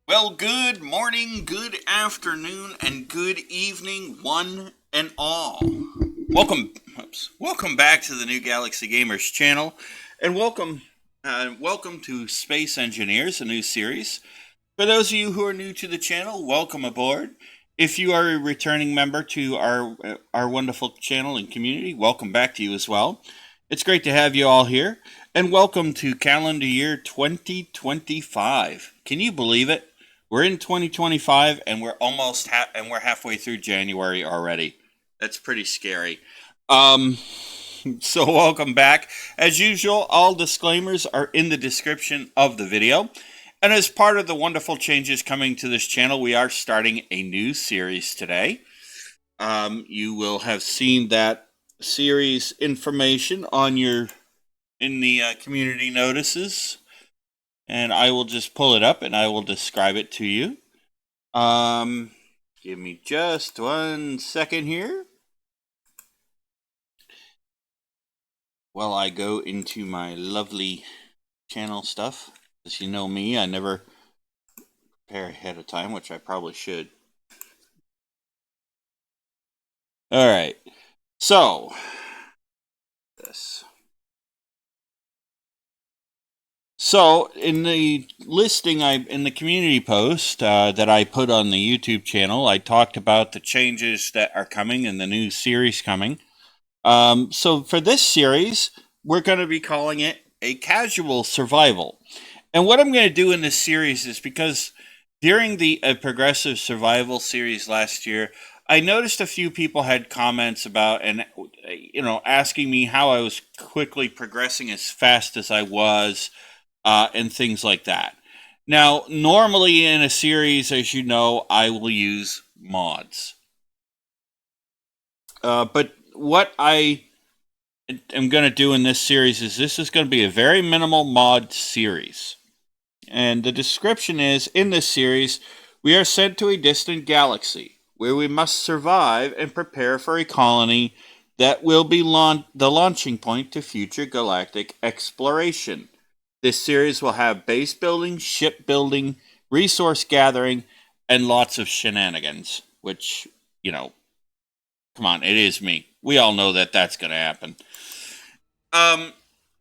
Well, good morning, good afternoon, and good evening, one and all. Welcome back to the New Galaxy Gamers channel, and welcome to Space Engineers, a new series. For those of you who are new to the channel, welcome aboard. If you are a returning member to our wonderful channel and community, welcome back to you as well. It's great to have you all here, and welcome to calendar year 2025. Can you believe it? We're in 2025 and we're halfway through January already. That's pretty scary. Um, so welcome back. As usual, all disclaimers are in the description of the video. And as part of the wonderful changes coming to this channel, we are starting a new series today. You will have seen that series information in the community notices. And I will just pull it up and I will describe it to you. Give me just 1 second here. While I go into my lovely channel stuff. As you know me, I never prepare ahead of time, which I probably should. Alright. So, this. So, in the listing, in the community post that I put on the YouTube channel, I talked about the changes that are coming and the new series coming. So, for this series, we're going to be calling it a casual survival. And what I'm going to do in this series is because during the progressive survival series last year, I noticed a few people had comments about asking me how I was quickly progressing as fast as I was. And things like that. Now, normally in a series, as you know, I will use mods. But what I am going to do in this series is this is going to be a very minimal mod series. And the description is, in this series, we are sent to a distant galaxy where we must survive and prepare for a colony that will be the launching point to future galactic exploration. This series will have base building, ship building, resource gathering, and lots of shenanigans. Which, come on, it is me. We all know that that's going to happen.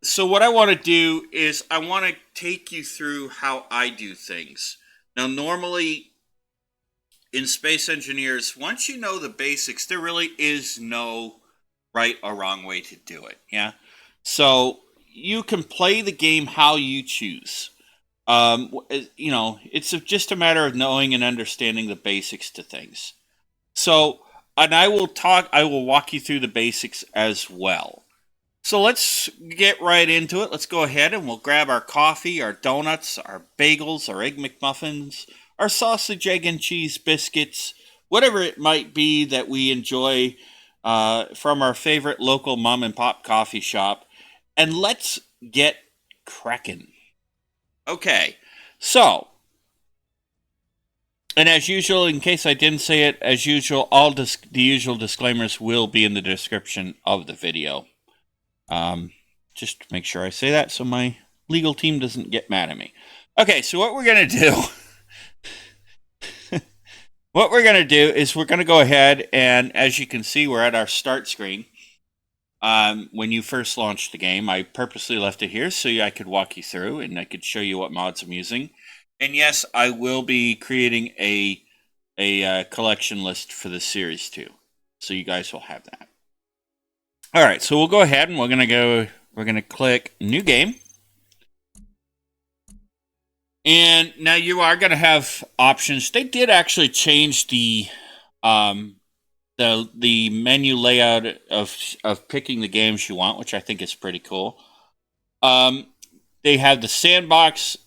So what I want to do is I want to take you through how I do things. Now, normally in Space Engineers, once you know the basics, there really is no right or wrong way to do it. Yeah. So you can play the game how you choose. It's just a matter of knowing and understanding the basics to things. So, and I will walk you through the basics as well. So let's get right into it. Let's go ahead and we'll grab our coffee, our donuts, our bagels, our Egg McMuffins, our sausage, egg, and cheese biscuits, whatever it might be that we enjoy from our favorite local mom and pop coffee shop. And let's get cracking. Okay, so, and as usual, in case I didn't say it, as usual, all the usual disclaimers will be in the description of the video. Just to make sure I say that so my legal team doesn't get mad at me. Okay, so what we're going to do... what we're going to do is we're going to go ahead and, as you can see, we're at our start screen. When you first launched the game, I purposely left it here so I could walk you through and I could show you what mods I'm using. And yes, I will be creating a collection list for the series too, so you guys will have that. All right, so we'll go ahead and we're gonna click New Game, and now you are gonna have options. They did actually change the menu layout of picking the games you want, which I think is pretty cool. They have the sandbox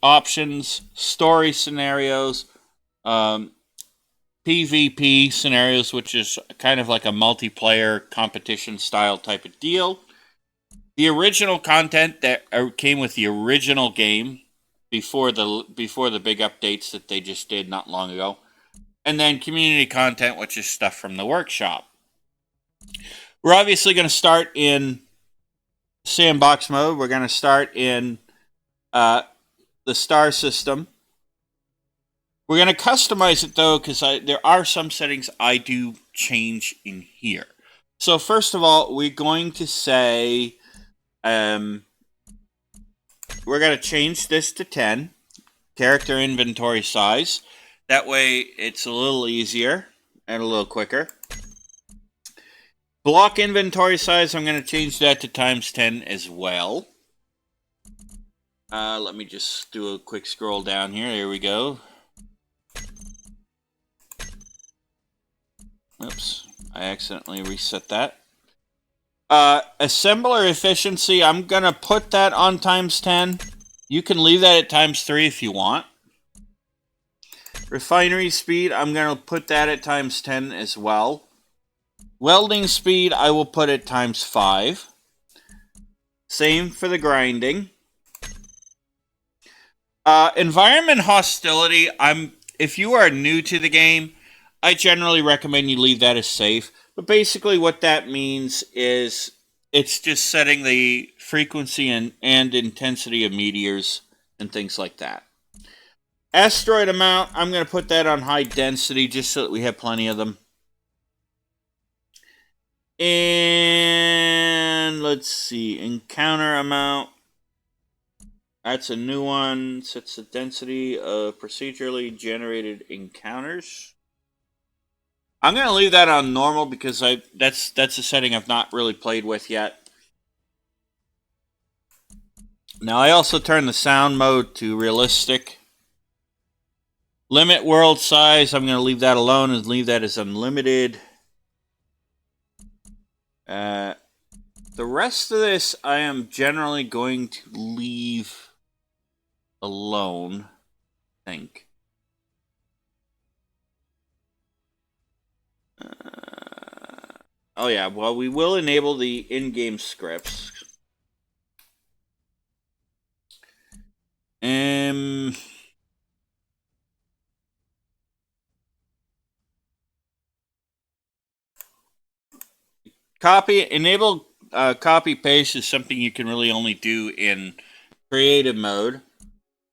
options, story scenarios, PvP scenarios, which is kind of like a multiplayer competition style type of deal. The original content that came with the original game before the big updates that they just did not long ago. And then community content, which is stuff from the workshop. We're obviously going to start in sandbox mode. We're going to start in the star system. We're going to customize it though, because there are some settings I do change in here. So first of all, we're going to say we're going to change this to 10. Character inventory size. That way it's a little easier and a little quicker. Block inventory size, I'm going to change that to times 10 as well. Let me just do a quick scroll down here. Here we go. Oops, I accidentally reset that. Assembler efficiency, I'm going to put that on times 10. You can leave that at times 3 if you want. Refinery speed, I'm going to put that at times 10 as well. Welding speed, I will put at times 5. Same for the grinding. Environment hostility, if you are new to the game, I generally recommend you leave that as safe. But basically what that means is it's just setting the frequency and intensity of meteors and things like that. Asteroid amount, I'm going to put that on high density just so that we have plenty of them. And let's see, encounter amount. That's a new one. Sets the density of procedurally generated encounters. I'm going to leave that on normal because that's a setting I've not really played with yet. Now I also turn the sound mode to realistic. Limit world size, I'm going to leave that alone and leave that as unlimited. The rest of this I am generally going to leave alone, I think. Oh yeah, well we will enable the in-game scripts. Enable copy paste is something you can really only do in creative mode.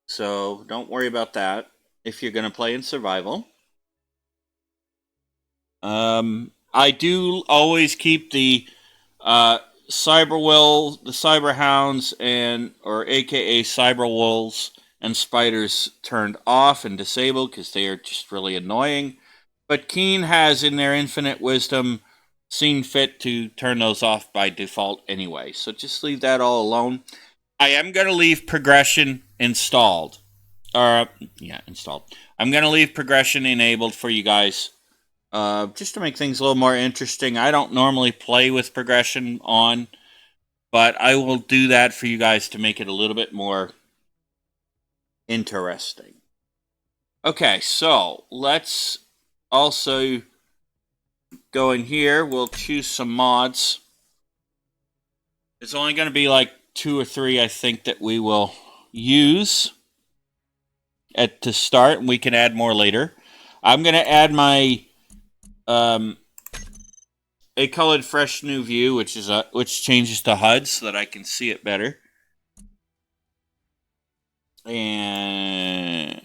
So don't worry about that if you're going to play in survival. I do always keep the Cyberwolves, the Cyberhounds, or AKA Cyberwolves and Spiders turned off and disabled because they are just really annoying. But Keen has, in their infinite wisdom, seen fit to turn those off by default anyway. So just leave that all alone. I am going to leave progression installed. Installed. I'm going to leave progression enabled for you guys. Just to make things a little more interesting. I don't normally play with progression on, but I will do that for you guys to make it a little bit more interesting. Okay, so let's also go in here. We'll choose some mods. It's only going to be like 2 or 3, I think, that we will use to start, and we can add more later. I'm going to add my a colored fresh new view, which changes to HUD so that I can see it better. And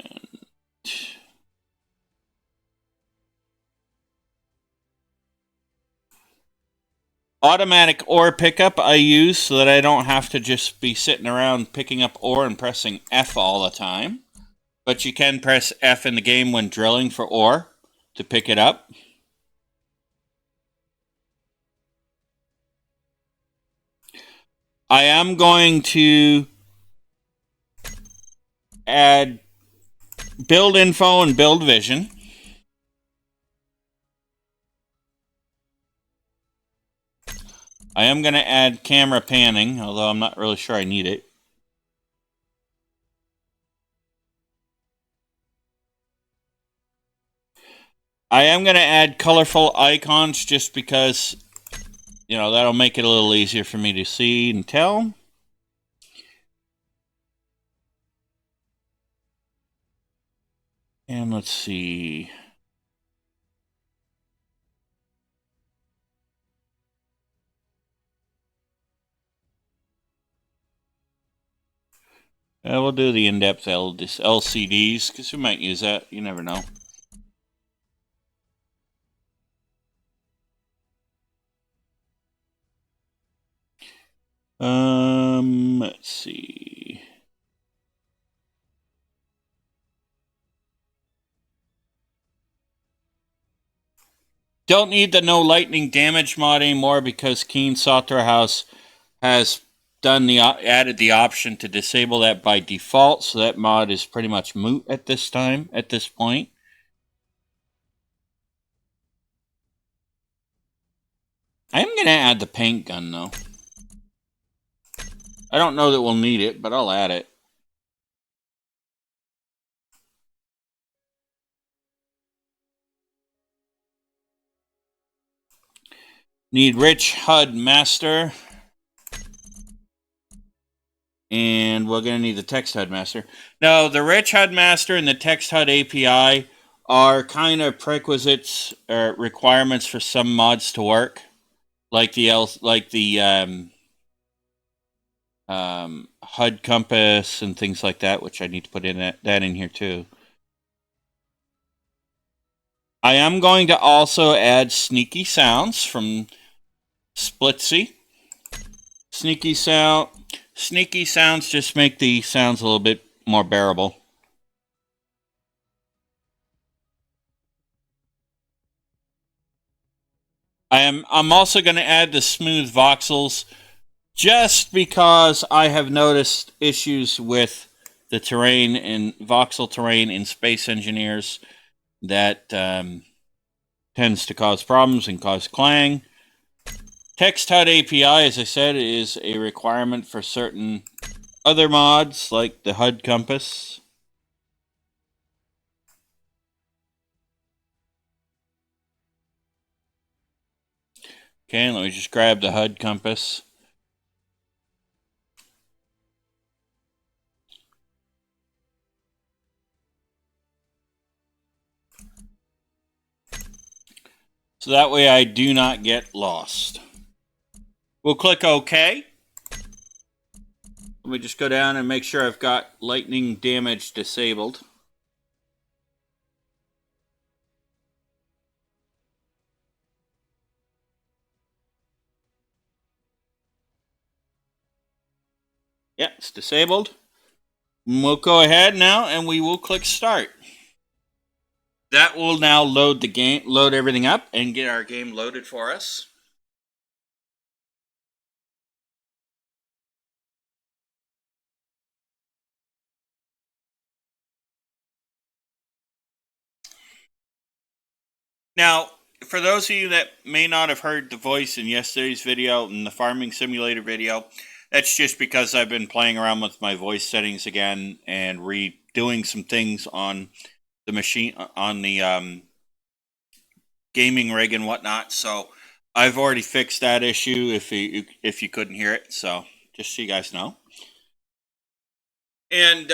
automatic ore pickup I use so that I don't have to just be sitting around picking up ore and pressing F all the time. But you can press F in the game when drilling for ore to pick it up. I am going to add build info and build vision. I am going to add camera panning, although I'm not really sure I need it. I am going to add colorful icons just because, that'll make it a little easier for me to see and tell. And let's see. We'll do the in-depth LCDs, because we might use that. You never know. Let's see. Don't need the no lightning damage mod anymore because Keen Software House has added the option to disable that by default, so that mod is pretty much moot at this point. I am going to add the paint gun, though. I don't know that we'll need it, but I'll add it. Need rich HUD master. And we're going to need the text HUD master. Now, the rich HUD master and the text HUD API are kind of prerequisites or requirements for some mods to work, like the HUD compass and things like that, which I need to put in that in here too. I am going to also add sneaky sounds from Splitsy. Sneaky sounds just make the sounds a little bit more bearable. I'm also going to add the smooth voxels just because I have noticed issues with the terrain and voxel terrain in Space Engineers that tends to cause problems and cause clang. Text HUD API, as I said, is a requirement for certain other mods like the HUD compass. Okay, let me just grab the HUD compass. So that way I do not get lost. We'll click OK. Let me just go down and make sure I've got lightning damage disabled. Yeah, it's disabled. We'll go ahead now and we will click start. That will now load everything up and get our game loaded for us. Now, for those of you that may not have heard the voice in yesterday's video and the farming simulator video, that's just because I've been playing around with my voice settings again and redoing some things on the machine, on the gaming rig and whatnot. So I've already fixed that issue if you couldn't hear it. So just so you guys know. And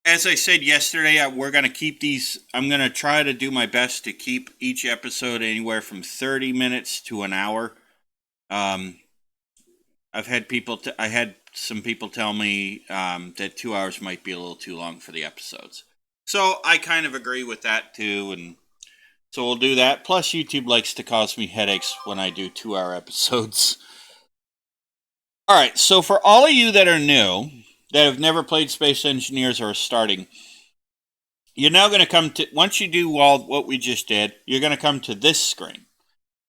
as I said yesterday, we're going to keep these. I'm going to try to do my best to keep each episode anywhere from 30 minutes to an hour. I've had I had some people tell me that 2 hours might be a little too long for the episodes. So I kind of agree with that too, and so we'll do that. Plus, YouTube likes to cause me headaches when I do 2-hour episodes. All right, so for all of you that are new, that have never played Space Engineers or are starting, you're now going to come to, once you do all what we just did, you're going to come to this screen.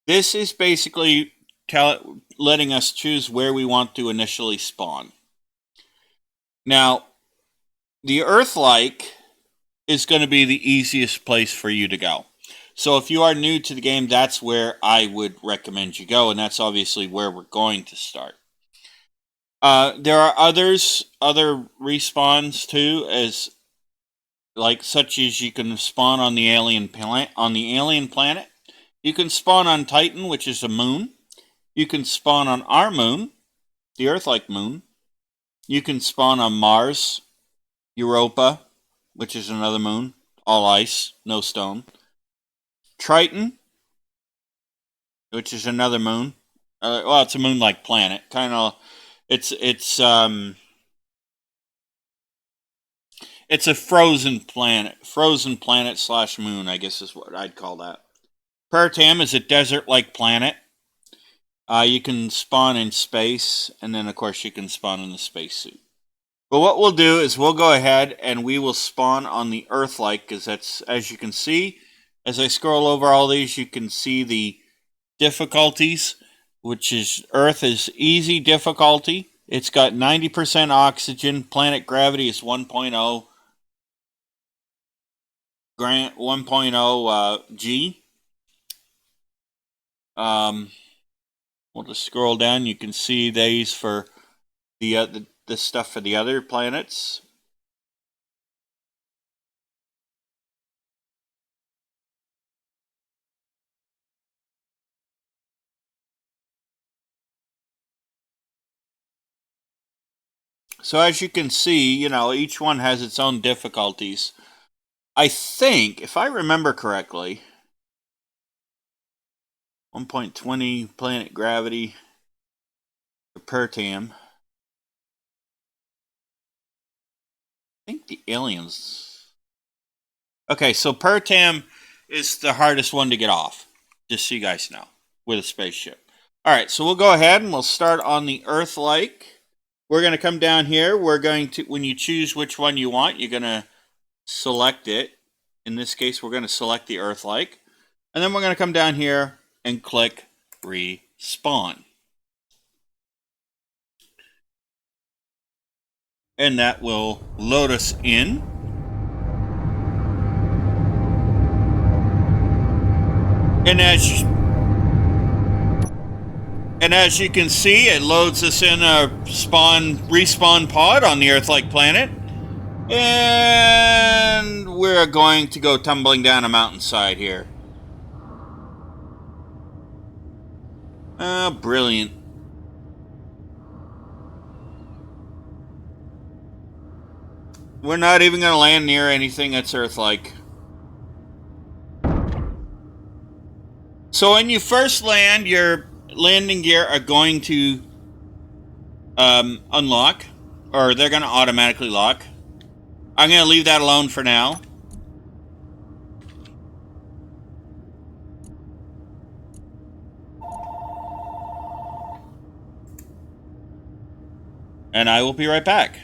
This is basically letting us choose where we want to initially spawn. Now, the Earth-like is going to be the easiest place for you to go. So if you are new to the game, that's where I would recommend you go, and that's obviously where we're going to start. There are other respawns too, such as you can spawn on the alien planet. You can spawn on Titan, which is a moon. You can spawn on our moon, the Earth-like moon. You can spawn on Mars, Europa, which is another moon, all ice, no stone. Triton, which is another moon. Well, it's a moon-like planet, kind of. It's It's a frozen planet. Frozen planet slash moon, I guess is what I'd call that. Pertam is a desert-like planet. You can spawn in space, and then, of course, you can spawn in the spacesuit. But what we'll do is we'll go ahead and we will spawn on the Earth-like, because that's, as you can see, as I scroll over all these, you can see the difficulties, which is Earth is easy difficulty. It's got 90% oxygen. Planet gravity is 1.0. Grant 1.0 G. We'll just scroll down. You can see these for the stuff for the other planets. So as you can see, you know, each one has its own difficulties. I think, if I remember correctly, 1.20 planet gravity per tam. I think the aliens. Okay, so per tam is the hardest one to get off, just so you guys know, with a spaceship. All right, so we'll go ahead and we'll start on the Earth-like. We're going to come down here. We're going to, when you choose which one you want, you're going to select it. In this case, we're going to select the Earth-like. And then we're going to come down here and click Respawn. And that will load us in. And as you can see, it loads us in a respawn pod on the Earth-like planet. And we're going to go tumbling down a mountainside here. Brilliant. We're not even going to land near anything that's Earth-like. So when you first land, your landing gear are going to unlock, or they're going to automatically lock. I'm going to leave that alone for now. And I will be right back.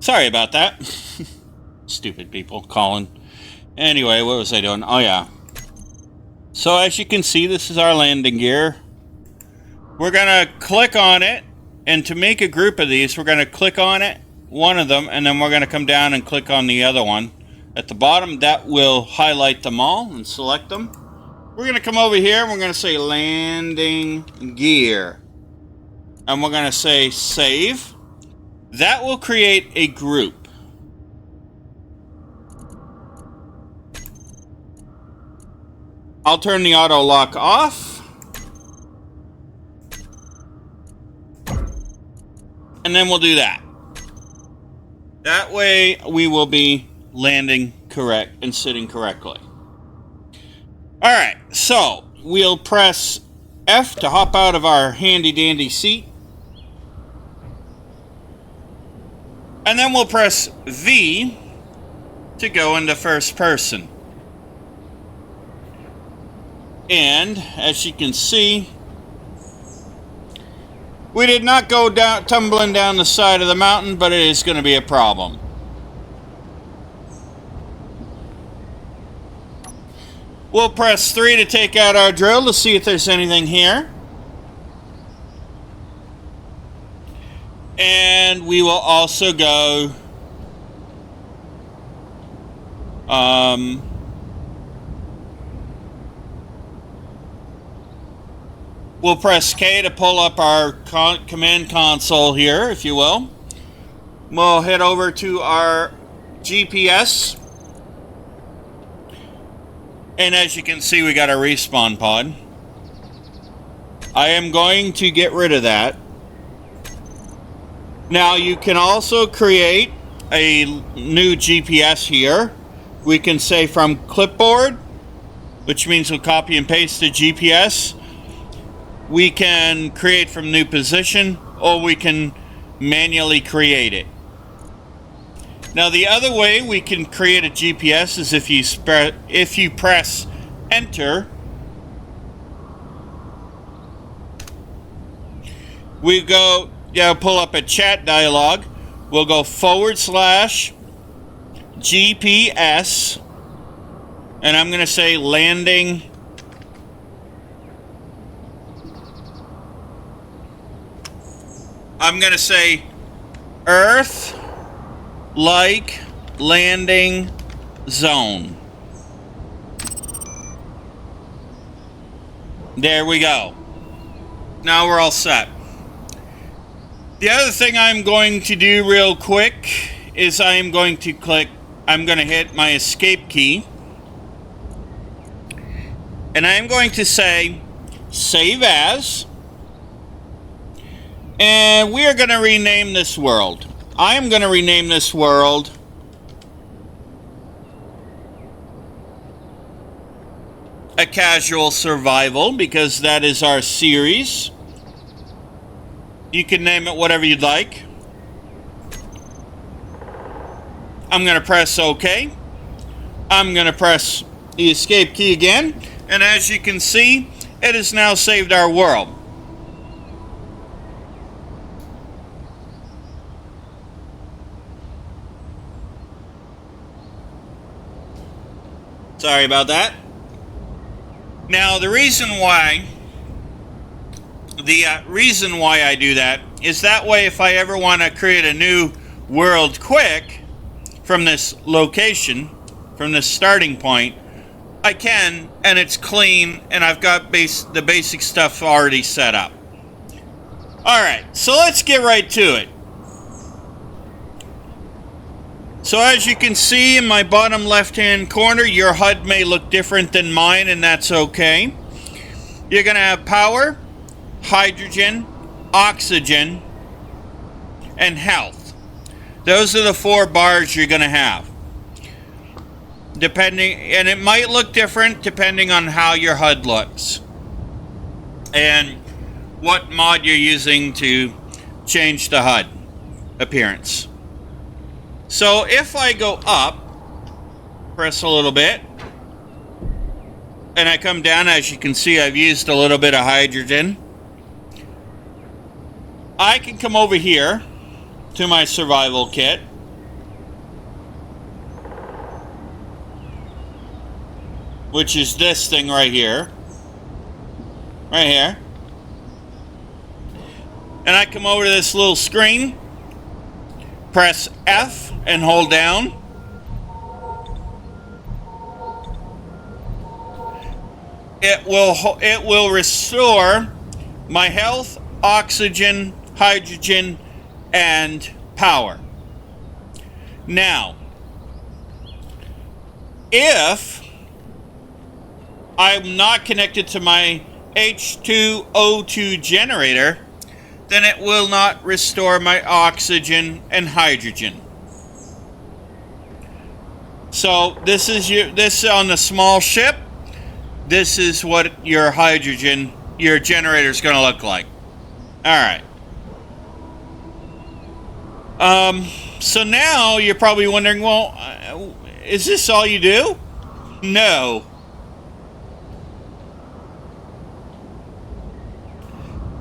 Sorry about that. Stupid people calling. Anyway, what was I doing? Oh, yeah. So as you can see, this is our landing gear. We're going to click on it. And to make a group of these, we're going to click on it, one of them, and then we're going to come down and click on the other one. At the bottom, that will highlight them all and select them. We're going to come over here and we're going to say landing gear. And we're going to say save. That will create a group. I'll turn the auto lock off. And then we'll do that. That way we will be landing correct and sitting correctly. Alright, so we'll press F to hop out of our handy dandy seat. And then we'll press V to go into first person. And as you can see, we did not go down, tumbling down the side of the mountain, but it is going to be a problem. We'll press 3 to take out our drill to see if there's anything here. And we will also go we'll press K to pull up our command console here, if you will. We'll head over to our GPS. And as you can see, we got our respawn pod. I am going to get rid of that. Now you can also create a new GPS here. We can say from clipboard, which means we'll copy and paste the GPS. We can create from new position, or we can manually create it. Now the other way we can create a GPS is if you press enter. We go, pull up a chat dialog. We'll go /GPS, and I'm going to say landing. I'm going to say Earth like landing zone. There we go. Now we're all set. The other thing I'm going to do real quick is I'm going to hit my escape key, and I'm going to say save as, and we are going to rename this world. I am going to rename this world A Casual Survival, because that is our series. You can name it whatever you'd like. I'm going to press OK. I'm going to press the escape key again. And as you can see, it has now saved our world. Sorry about that. Now, the reason why I do that is that way if I ever want to create a new world quick from this location, from this starting point, I can, and it's clean, and I've got the basic stuff already set up. Alright, so let's get right to it. So as you can see in my bottom left-hand corner, your HUD may look different than mine, and that's okay. You're going to have power, hydrogen, oxygen, and health. Those are the 4 bars you're going to have. And it might look different depending on how your HUD looks and what mod you're using to change the HUD appearance. So if I go up, press a little bit, and I come down, as you can see, I've used a little bit of hydrogen. I can come over here to my survival kit. Which is this thing right here. Right here. And I come over to this little screen, press F and hold down. It will restore my health, oxygen, hydrogen, and power. Now, if I'm not connected to my H2O2 generator, then it will not restore my oxygen and hydrogen. So this is on the small ship. This is what your generator is going to look like. All right. So now you're probably wondering, well, is this all you do? No.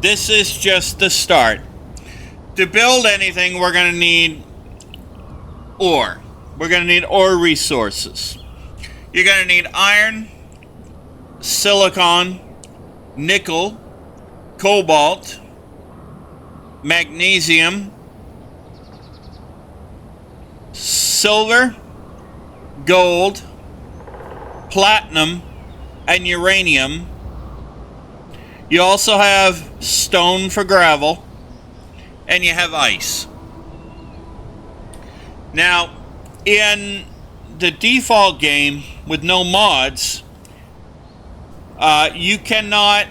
This is just the start. To build anything, we're going to need ore. We're going to need ore resources. You're going to need iron, silicon, nickel, cobalt, magnesium, silver, gold, platinum, and uranium. You also have stone for gravel, and you have ice. Now, in the default game with no mods, you cannot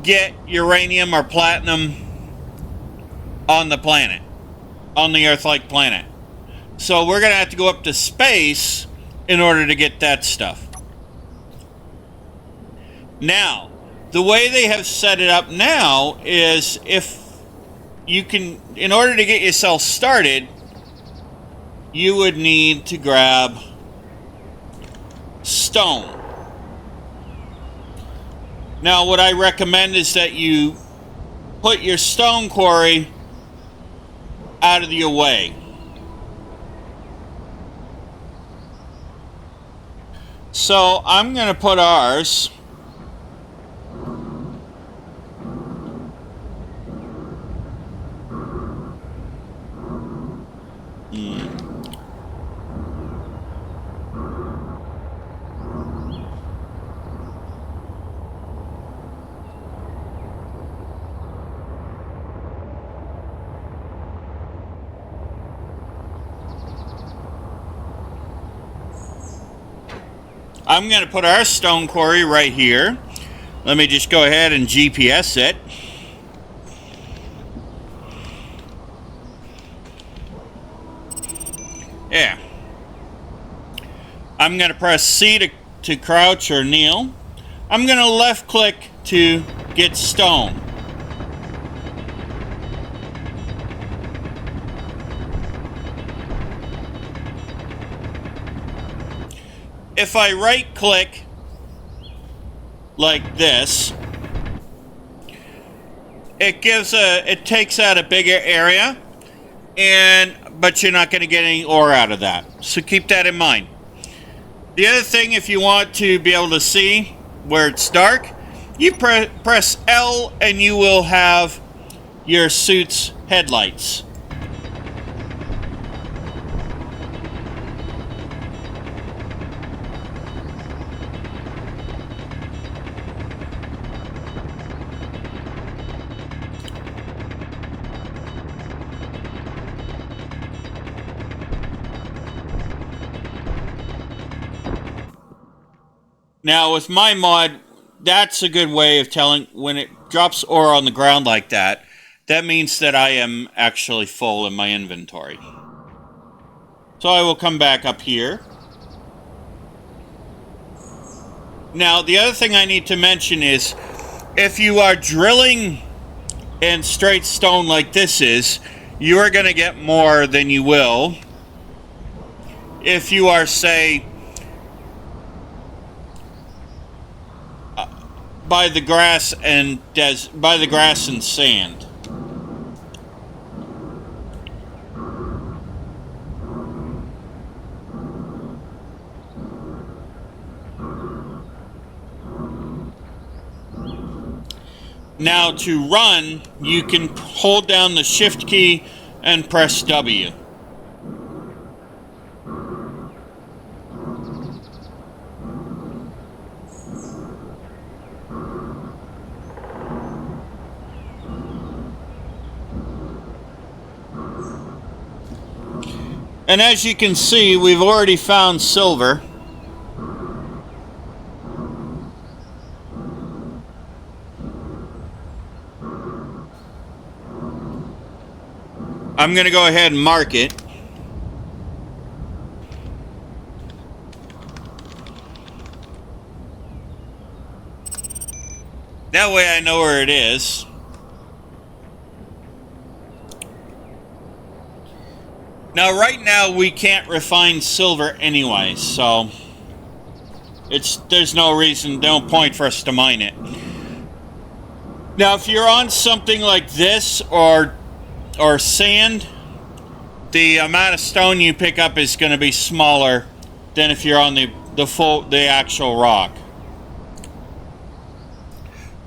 get uranium or platinum on the planet, on the Earth-like planet. So we're going to have to go up to space in order to get that stuff. Now, the way they have set it up now is if you can, in order to get yourself started, you would need to grab stone. Now, what I recommend is that you put your stone quarry out of your way. So I'm going to put ours I'm going to put our stone quarry right here. Let me just go ahead and GPS it. Yeah. I'm going to press C to crouch or kneel. I'm going to left click to get stone. If I right click like this, it takes out a bigger area, but you're not going to get any ore out of that. So keep that in mind. The other thing, if you want to be able to see where it's dark, you press L and you will have your suit's headlights. Now, with my mod, that's a good way of telling when it drops ore on the ground like that. That means that I am actually full in my inventory. So I will come back up here. Now, the other thing I need to mention is, if you are drilling in straight stone like this is, you are going to get more than you will if you are, say, by the grass and sand. Now to run, you can hold down the shift key and press W. And as you can see, we've already found silver. I'm going to go ahead and mark it. That way I know where it is. Now, right now, we can't refine silver anyway, so there's no point for us to mine it. Now, if you're on something like this or sand, the amount of stone you pick up is going to be smaller than if you're on the actual rock.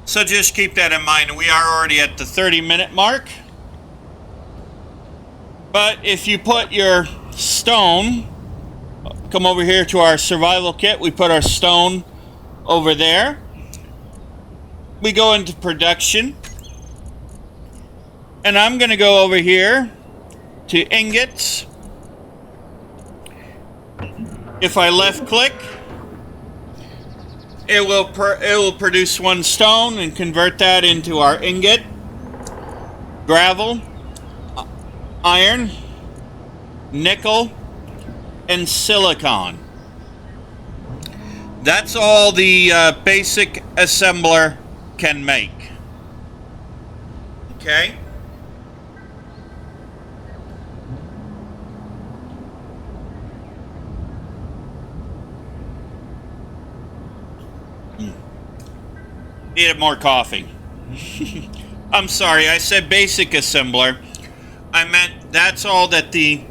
So just keep that in mind. We are already at the 30-minute mark. But if you put your stone, come over here to our survival kit, we put our stone over there. We go into production. And I'm going to go over here to ingots. If I left click, it will produce 1 stone and convert that into our ingot, gravel, iron, nickel, and silicon. That's all the basic assembler can make. Okay? Needed more coffee. I'm sorry, I said basic assembler. I meant that's all that the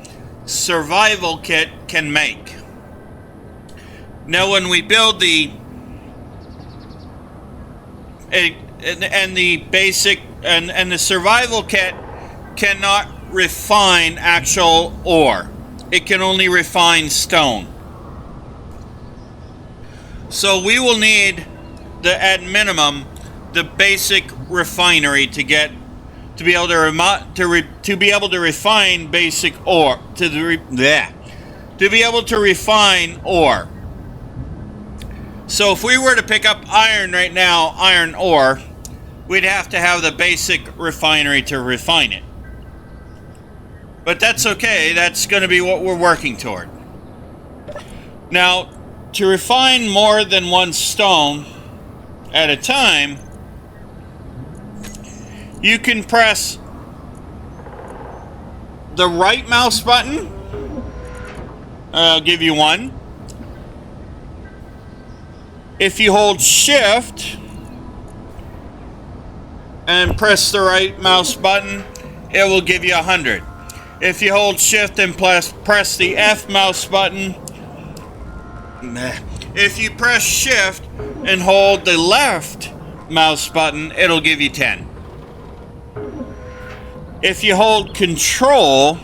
survival kit can make. Now when we build the the survival kit cannot refine actual ore. It can only refine stone. So we will need at minimum the basic refinery to be able to refine basic ore to be able to refine ore. So if we were to pick up iron right now, iron ore, we'd have to have the basic refinery to refine it. But that's okay, that's going to be what we're working toward. Now, to refine more than 1 stone at a time, you can press the right mouse button. I'll give you one. If you hold shift and press the right mouse button, it will give you 100. If you hold shift and press the F mouse button, if you press shift and hold the left mouse button, it'll give you 10. If you hold control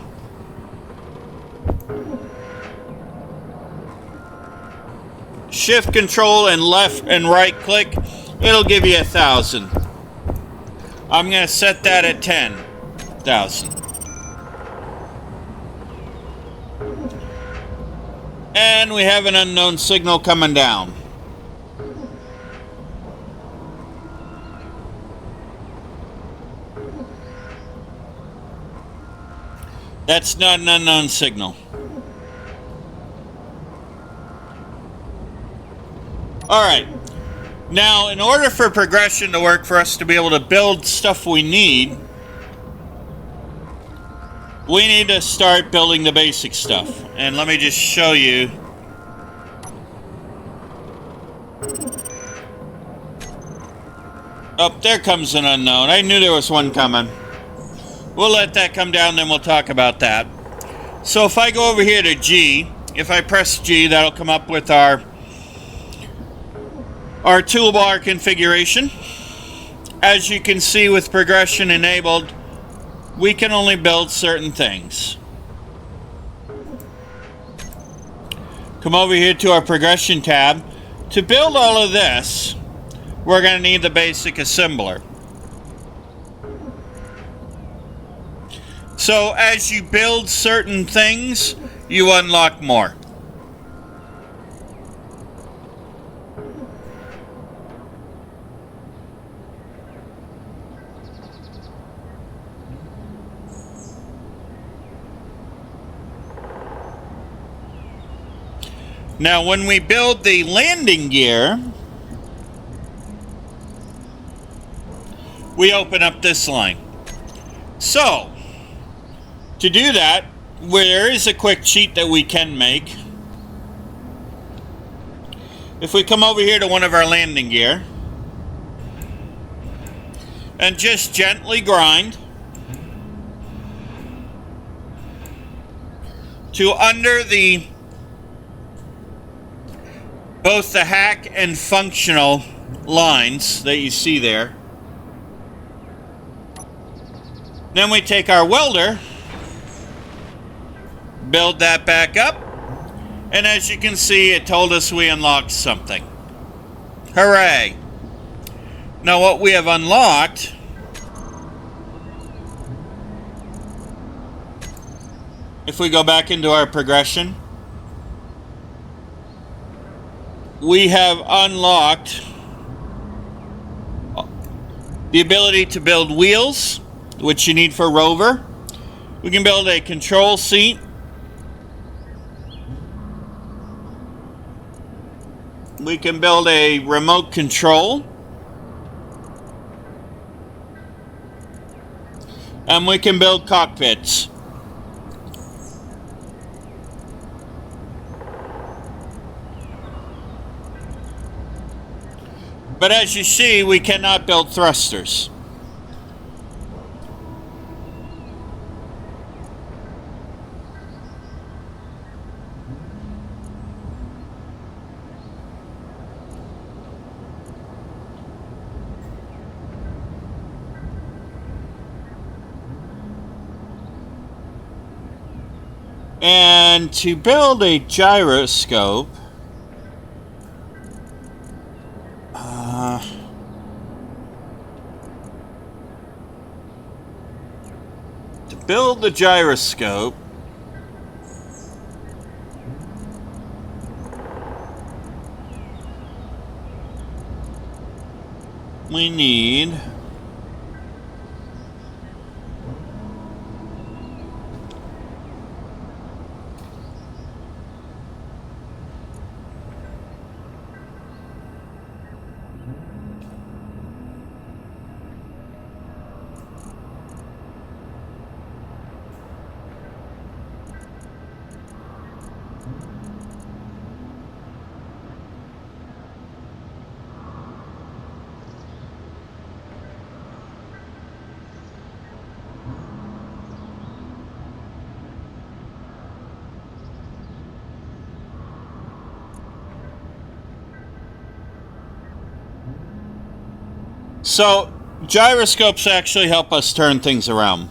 shift control and left and right click, it'll give you 1,000. I'm going to set that at 10,000. And we have an unknown signal coming down. That's not an unknown signal. Alright. Now, in order for progression to work, for us to be able to build stuff we need to start building the basic stuff. And let me just show you. Oh, there comes an unknown. I knew there was one coming. We'll let that come down, then we'll talk about that. So if I go over here to G, if I press G, that'll come up with our toolbar configuration. As you can see, with progression enabled, we can only build certain things. Come over here to our progression tab. To build all of this, we're going to need the basic assembler. So as you build certain things, you unlock more. Now, when we build the landing gear, we open up this line. So, to do that, there is a quick cheat that we can make. If we come over here to one of our landing gear, and just gently grind to under both the hack and functional lines that you see there. Then we take our welder, build that back up, and as you can see, it told us we unlocked something. Hooray! Now what we have unlocked if we go back into our progression, we have unlocked the ability to build wheels, which you need for rover. We can build a control seat. We can build a remote control. And we can build cockpits. But as you see, we cannot build thrusters. And to build a gyroscope, build the gyroscope, we need so gyroscopes actually help us turn things around.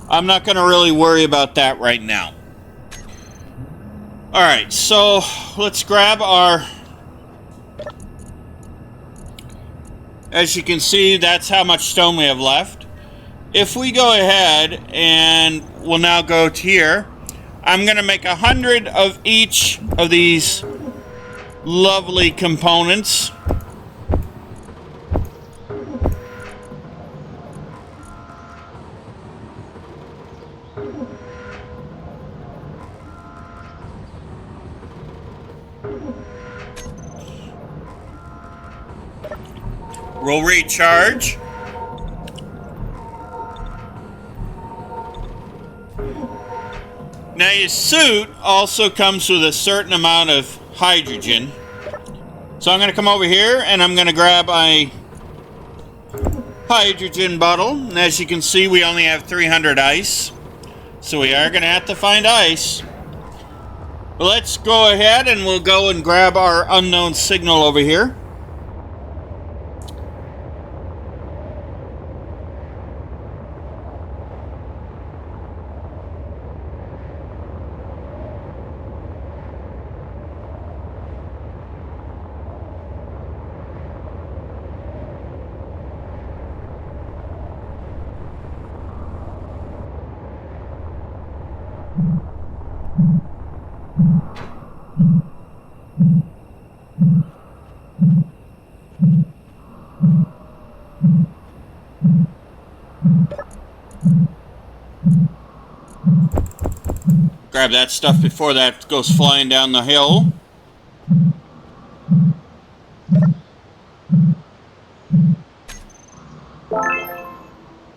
I'm not going to really worry about that right now. Alright, so let's grab our... As you can see, that's how much stone we have left. If we go ahead and we'll now go to here, I'm going to make 100 of each of these lovely components. We'll recharge. Now your suit also comes with a certain amount of hydrogen. So I'm going to come over here and I'm going to grab a hydrogen bottle. And as you can see, we only have 300 ice. So we are going to have to find ice. But let's go ahead and we'll go and grab our unknown signal over here. Grab that stuff before that goes flying down the hill.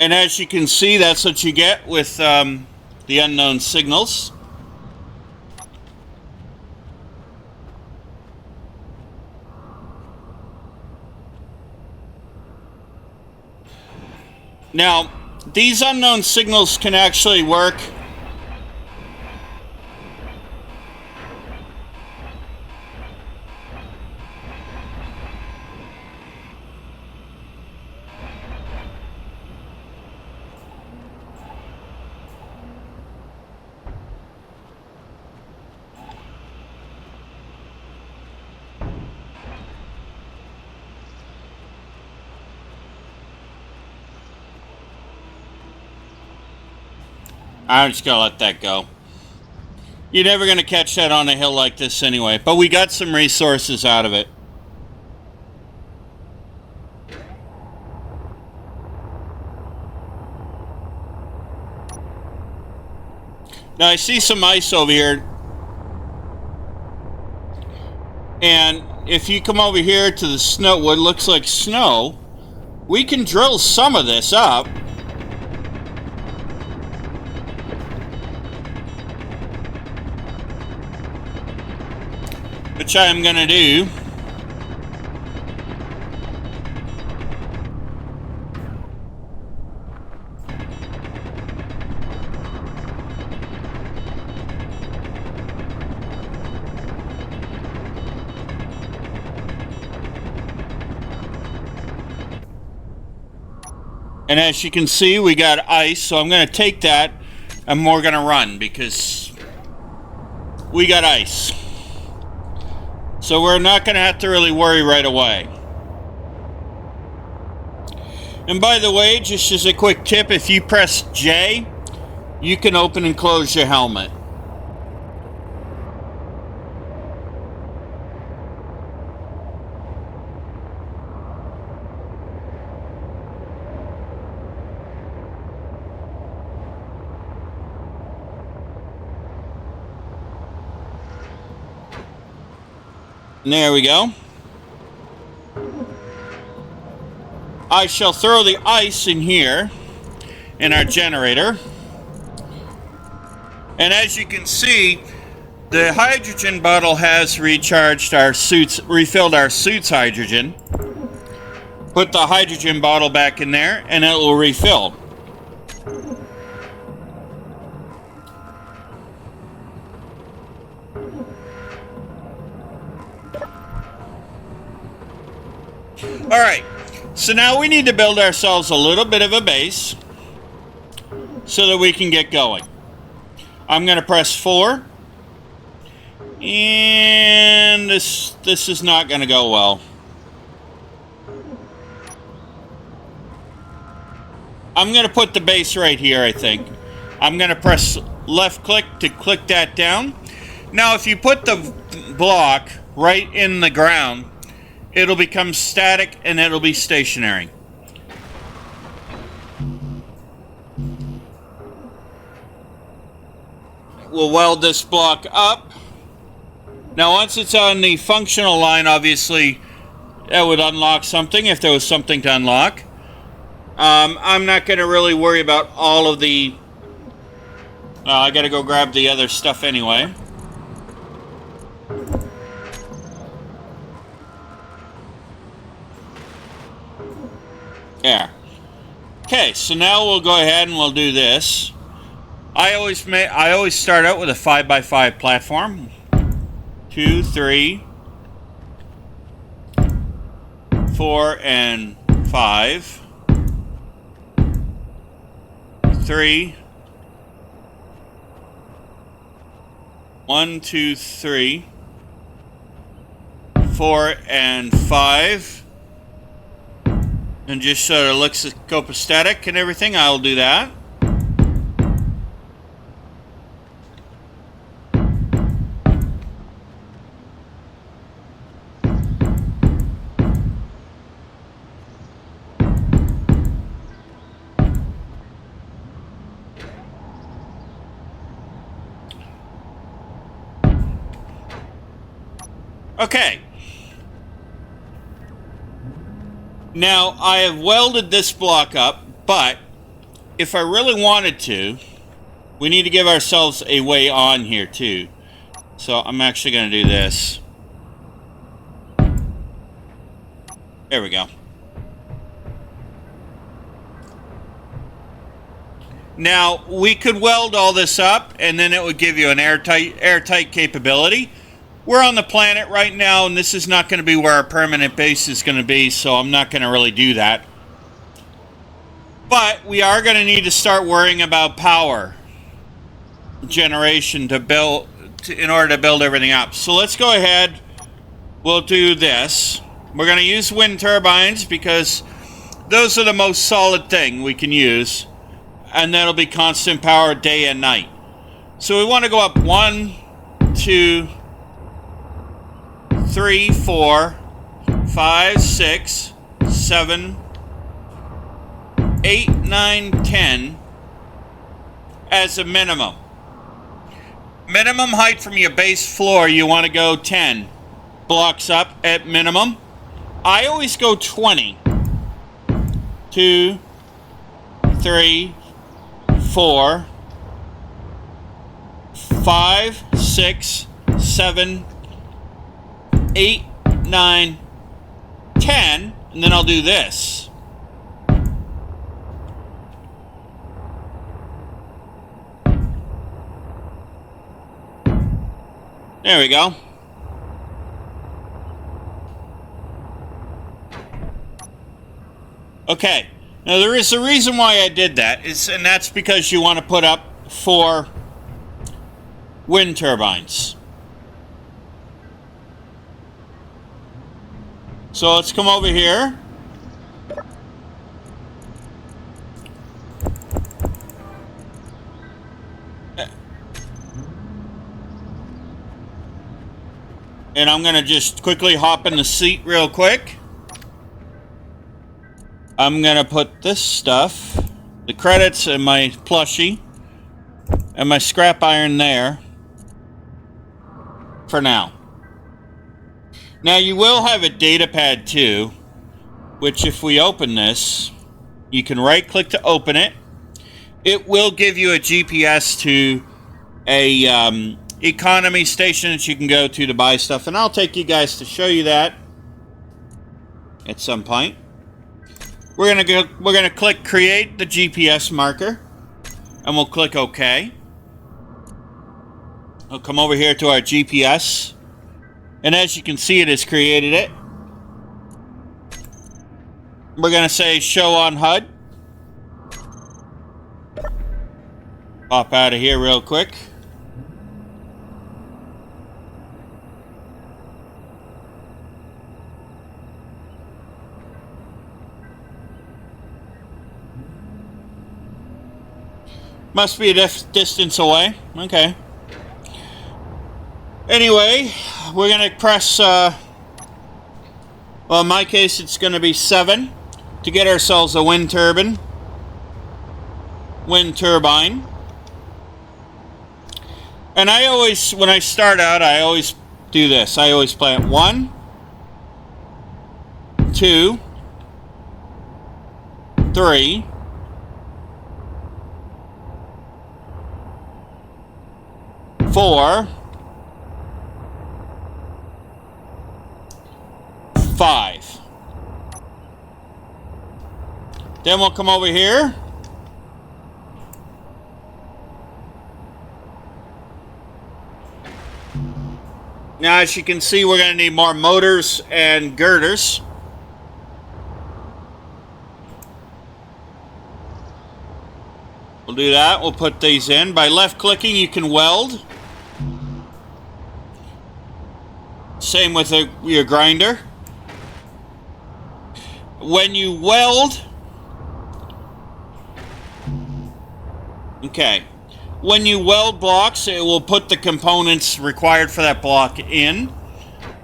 And as you can see, that's what you get with the unknown signals. Now, these unknown signals can actually work I'm just gonna let that go. You're never going to catch that on a hill like this anyway, but we got some resources out of it. Now I see some ice over here, and if you come over here to the snow, what looks like snow, we can drill some of this up. Which I'm going to do. And as you can see, we got ice, so I'm going to take that and we're going to run because we got ice. So we're not going to have to really worry right away. And by the way, just as a quick tip, if you press J, you can open and close your helmet. And there we go. I shall throw the ice in here in our generator. And as you can see, the hydrogen bottle has recharged our suits, refilled our suit's hydrogen. Put the hydrogen bottle back in there and it will refill. Alright, so now we need to build ourselves a little bit of a base so that we can get going. I'm going to press 4, and this is not going to go well. I'm going to put the base right here, I think. I'm going to press left click to click that down. Now if you put the block right in the ground, it'll become static and it'll be stationary. We'll weld this block up. Now once it's on the functional line, obviously that would unlock something if there was something to unlock. I'm not going to really worry about all of the... I got to go grab the other stuff anyway. There. Okay, so now we'll go ahead and we'll do this. I always start out with a 5x5 platform. 2, 3, 4, and 5. 3. 1, 2, 3. 4 and 5. And just so it looks copacetic and everything, I'll do that. Okay. Now, I have welded this block up, but if I really wanted to, we need to give ourselves a way on here too. So I'm actually going to do this. There we go. Now, we could weld all this up, and then it would give you an airtight capability. We're on the planet right now, and this is not going to be where our permanent base is going to be, so I'm not going to really do that. But we are going to need to start worrying about power generation to build, in order to build everything up. So let's go ahead. We'll do this. We're going to use wind turbines because those are the most solid thing we can use, and that'll be constant power day and night. So we want to go up 1, 2, 3, 4, 5, 6, 7, 8, 9, 10 as a minimum. Minimum height from your base floor, you want to go 10 blocks up at minimum. I always go 20. 2, 3, 4, 5, 6, 7, 8, 9, 10, and then I'll do this. There we go. Okay, now there is a reason why I did that, and that's because you want to put up 4 wind turbines. So let's come over here. And I'm going to just quickly hop in the seat real quick. I'm going to put this stuff, the credits and my plushie, and my scrap iron there for now. Now you will have a data pad too, which if we open this, you can right click to open it. It will give you a GPS to a economy station that you can go to buy stuff, and I'll take you guys to show you that at some point. We're gonna click create the GPS marker, and we'll click OK. We'll come over here to our GPS, and as you can see, it has created it. We're gonna say show on HUD. Pop out of here real quick. Must be a distance away. Okay. Anyway, we're going to press, well, in my case, it's going to be 7 to get ourselves a wind turbine. And I always, when I start out, I always do this. I always plant 1, 2, 3, 4, 5. Then we'll come over here. Now, as you can see, we're going to need more motors and girders. We'll do that. We'll put these in. By left-clicking, you can weld. Same with your grinder. When you weld... Okay. When you weld blocks, it will put the components required for that block in,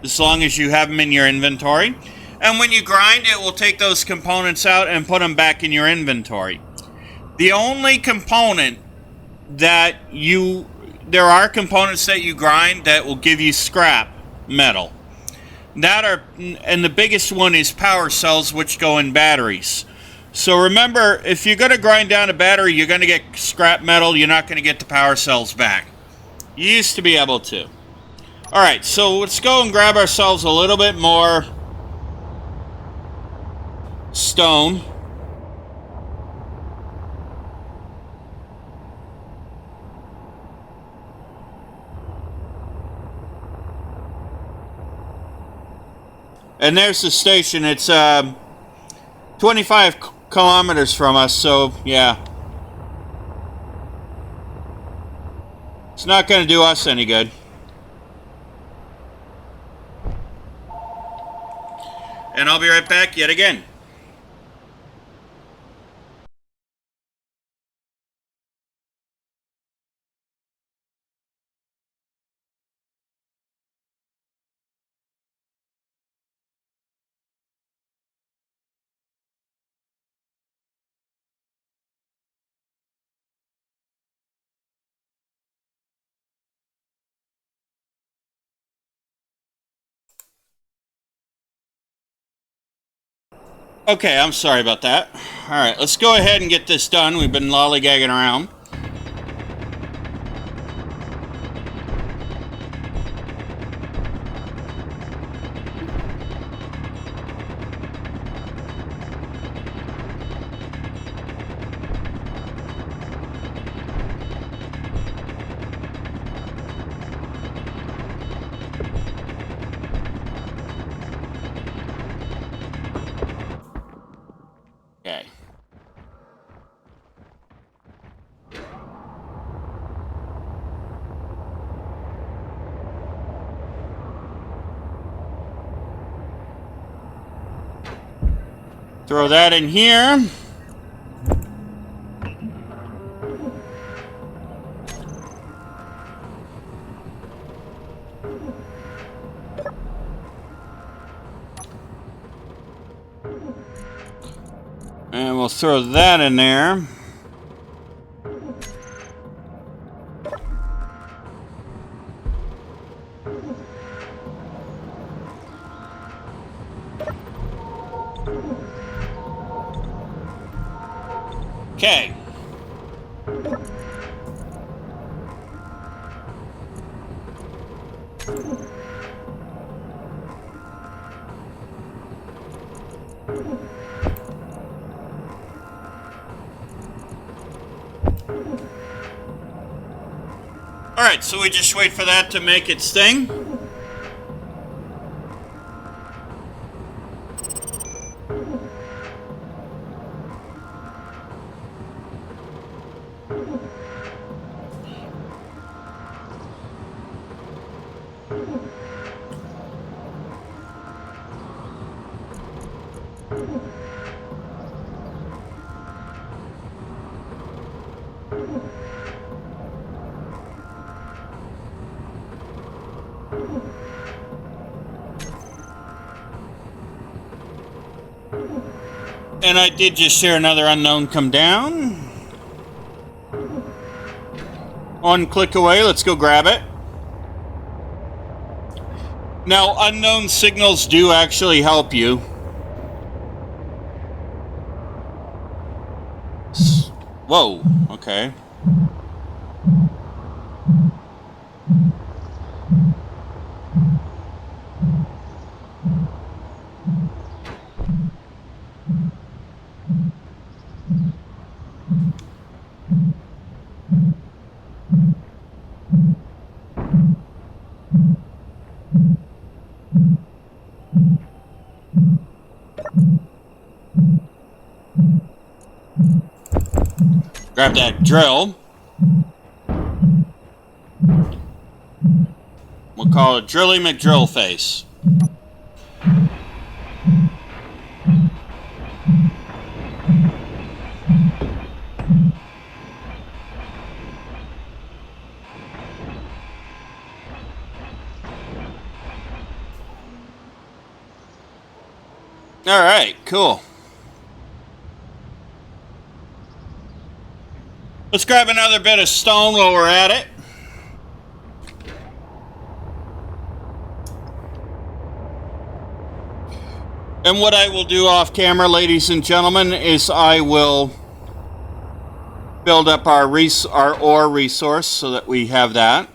as long as you have them in your inventory. And when you grind, it will take those components out and put them back in your inventory. The only component that there are components that you grind that will give you scrap metal. And the biggest one is power cells, which go in batteries. So remember, if you're going to grind down a battery, you're going to get scrap metal. You're not going to get the power cells back. You used to be able to. Alright, so let's go and grab ourselves a little bit more stone. And there's the station. It's 25 kilometers from us, so yeah. It's not going to do us any good. And I'll be right back yet again. Okay, I'm sorry about that. Alright, let's go ahead and get this done. We've been lollygagging around. Okay. Throw that in here. And we'll throw that in there. Okay. Alright, so we just wait for that to make its thing. And I did just hear another unknown come down. One click away, let's go grab it. Now, unknown signals do actually help you. Whoa, okay. Grab that drill. We'll call it Drilly McDrillface. All right, cool. Let's grab another bit of stone while we're at it. And what I will do off camera, ladies and gentlemen, is I will build up our ore resource so that we have that.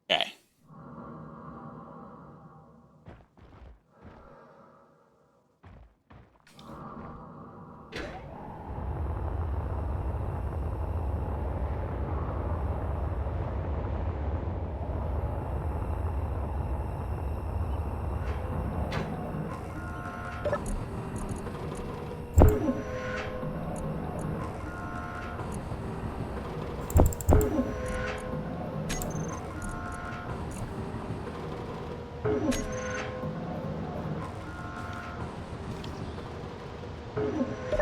Okay.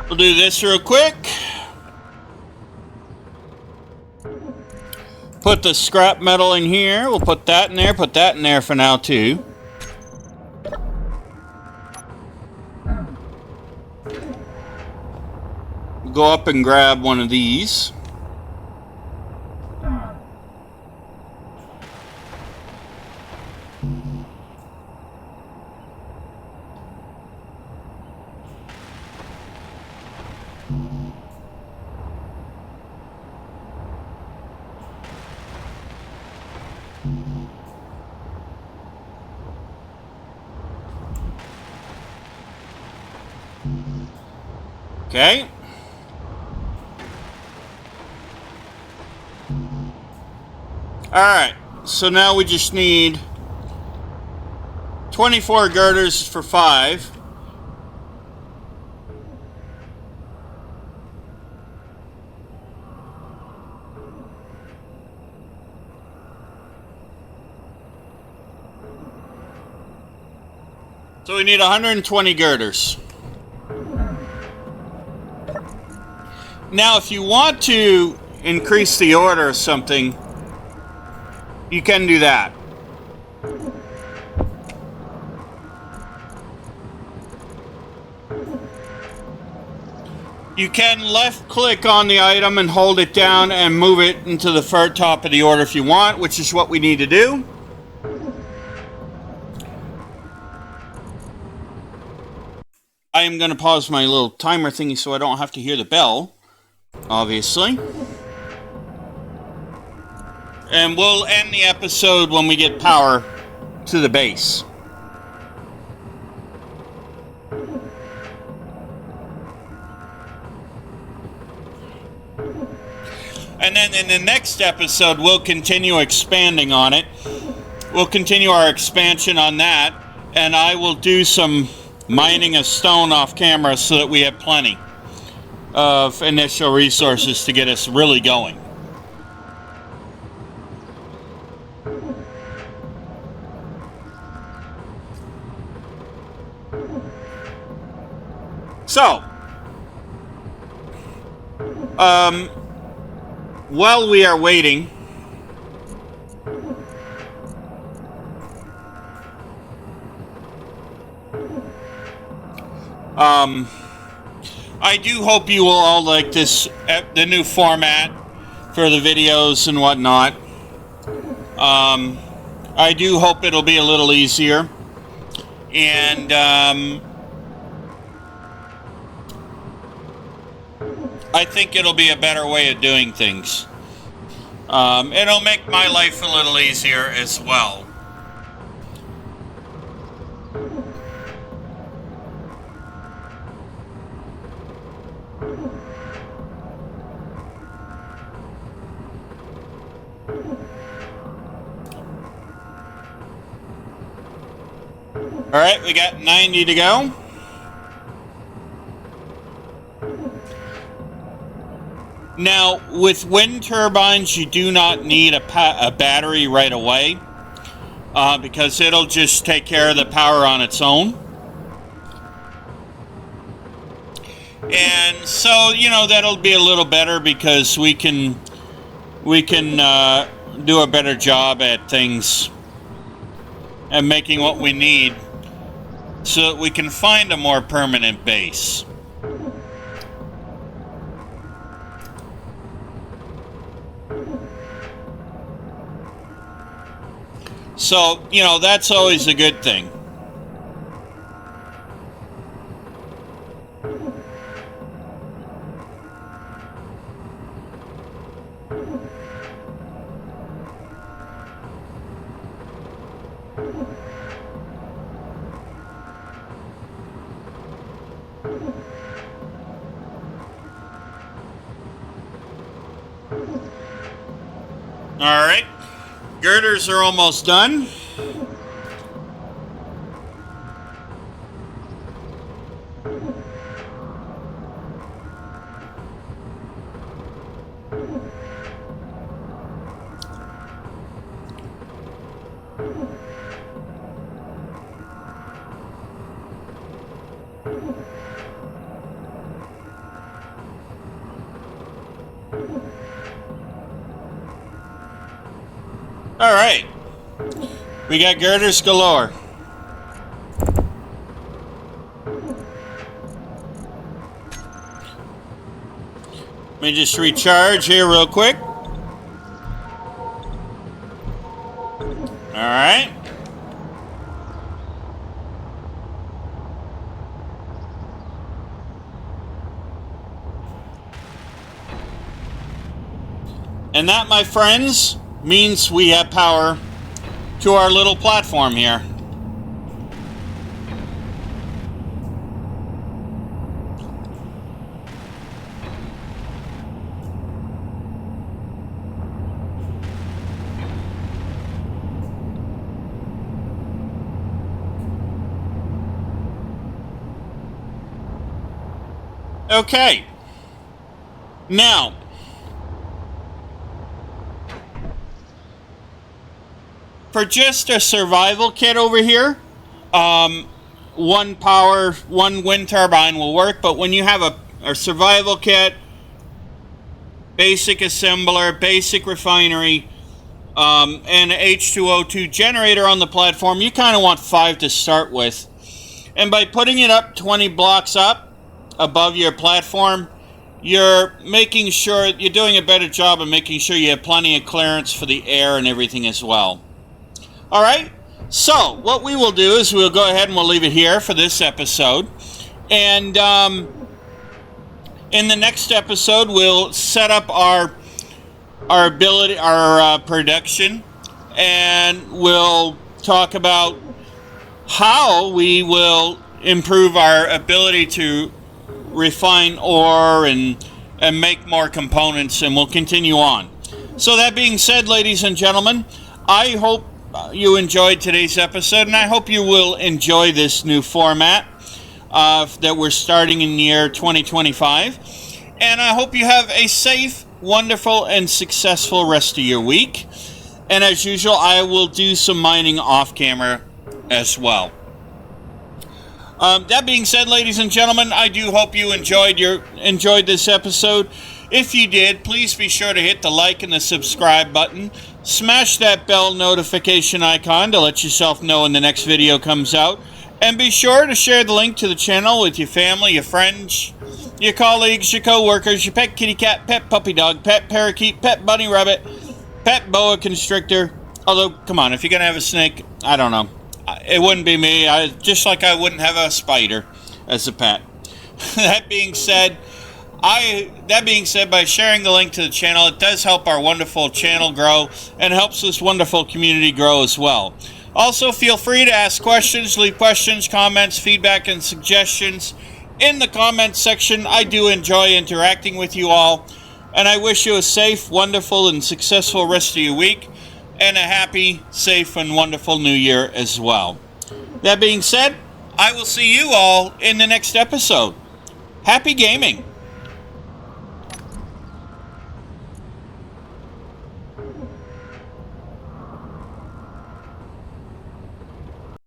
We'll do this real quick. put the scrap metal in here. We'll put that in there. Put that in there for now, too. Go up and grab one of these. Okay. Alright, so now we just need 24 girders for 5. So we need 120 girders. Now, if you want to increase the order or something, you can do that. You can left click on the item and hold it down and move it into the top of the order if you want, which is what we need to do. I am going to pause my little timer thingy so I don't have to hear the bell, obviously. And we'll end the episode when we get power to the base. And then in the next episode, we'll continue expanding on it. We'll continue our expansion on that. And I will do some mining of stone off camera so that we have plenty of initial resources to get us really going. So, while we are waiting, I do hope you will all like this, the new format for the videos and whatnot. I do hope it'll be a little easier, and I think it'll be a better way of doing things. It'll make my life a little easier as well. Alright, we got 90 to go. Now, with wind turbines, you do not need a battery right away, because it'll just take care of the power on its own. And so, you know, that'll be a little better because we can do a better job at things and making what we need so that we can find a more permanent base. So, you know, that's always a good thing. All right, girders are almost done. Alright. We got girders galore. Let me just recharge here real quick. Alright. And that, my friends, means we have power to our little platform here. Okay. Now, for just a survival kit over here, one wind turbine will work, but when you have a survival kit, basic assembler, basic refinery, and an H2O2 generator on the platform, you kind of want 5 to start with. And by putting it up 20 blocks up above your platform, you're making sure you're doing a better job of making sure you have plenty of clearance for the air and everything as well. Alright, so what we will do is we'll go ahead and we'll leave it here for this episode. And in the next episode, we'll set up our production, and we'll talk about how we will improve our ability to refine ore and make more components, and we'll continue on. So that being said, ladies and gentlemen, I hope you enjoyed today's episode, and I hope you will enjoy this new format that we're starting in the year 2025. And I hope you have a safe, wonderful, and successful rest of your week. And as usual, I will do some mining off camera as well. That being said, ladies and gentlemen, I do hope you enjoyed this episode. If you did, please be sure to hit the like and the subscribe button. Smash that bell notification icon to let yourself know when the next video comes out. And be sure to share the link to the channel with your family, your friends, your colleagues, your co-workers, your pet kitty cat, pet puppy dog, pet parakeet, pet bunny rabbit, pet boa constrictor. Although, come on, if you're going to have a snake, I don't know. It wouldn't be me. Just like I wouldn't have a spider as a pet. That being said, by sharing the link to the channel, it does help our wonderful channel grow and helps this wonderful community grow as well. Also, feel free to ask questions, leave questions, comments, feedback, and suggestions in the comments section. I do enjoy interacting with you all, and I wish you a safe, wonderful, and successful rest of your week, and a happy, safe, and wonderful new year as well. That being said, I will see you all in the next episode. Happy gaming!